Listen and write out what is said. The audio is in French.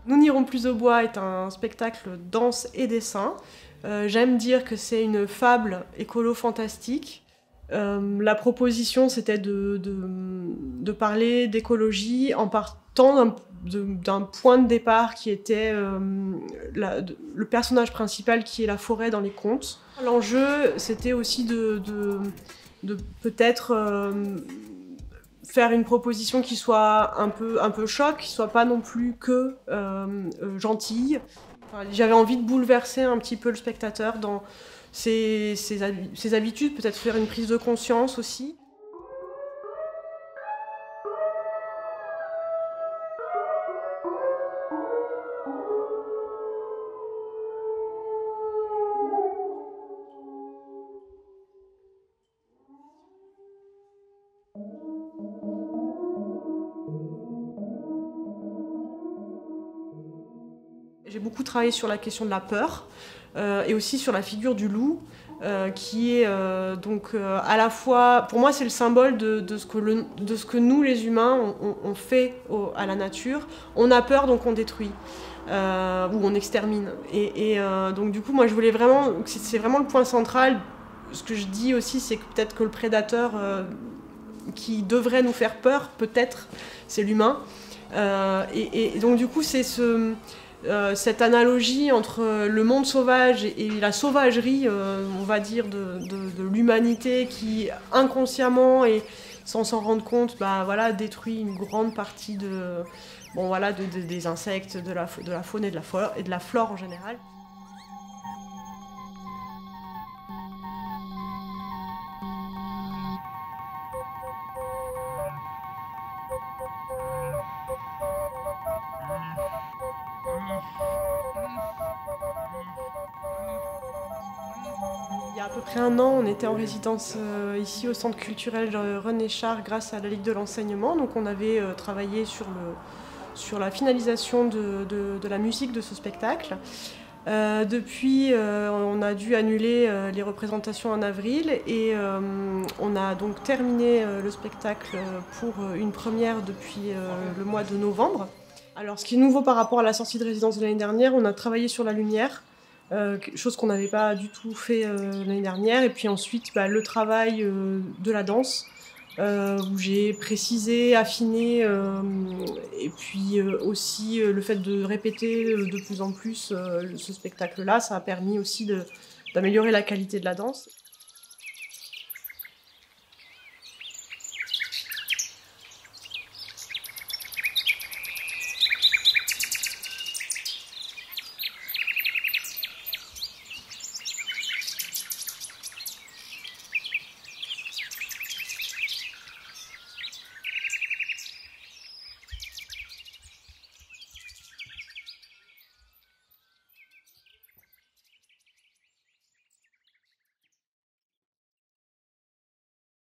Nous n'irons plus au bois est un spectacle danse et dessin. J'aime dire que c'est une fable écolo-fantastique. La proposition, c'était de parler d'écologie en partant d'un point de départ qui était le personnage principal qui est la forêt dans les contes. L'enjeu, c'était aussi de peut-être faire une proposition qui soit un peu choc, qui soit pas non plus que gentille. Enfin, j'avais envie de bouleverser un petit peu le spectateur dans ses habitudes, peut-être faire une prise de conscience aussi. J'ai beaucoup travaillé sur la question de la peur et aussi sur la figure du loup, qui est à la fois, pour moi c'est le symbole de ce que nous les humains on fait à la nature. On a peur donc on détruit ou on extermine. Donc du coup moi je voulais vraiment, c'est vraiment le point central. Ce que je dis aussi c'est que peut-être que le prédateur qui devrait nous faire peur, peut-être, c'est l'humain. Et donc du coup c'est cette analogie entre le monde sauvage et la sauvagerie, on va dire, de l'humanité qui, inconsciemment et sans s'en rendre compte, bah, voilà, détruit une grande partie des insectes, de la faune et de la flore en général. Il y a à peu près un an, on était en résidence ici au Centre culturel René Char grâce à la Ligue de l'enseignement. Donc on avait travaillé sur la finalisation de la musique de ce spectacle. Depuis, on a dû annuler les représentations en avril et on a donc terminé le spectacle pour une première depuis le mois de novembre. Alors ce qui est nouveau par rapport à la sortie de résidence de l'année dernière, on a travaillé sur la lumière. Chose qu'on n'avait pas du tout fait l'année dernière. Et puis ensuite, bah, le travail de la danse, où j'ai précisé, affiné, et puis aussi le fait de répéter de plus en plus ce spectacle-là, ça a permis aussi d'améliorer la qualité de la danse.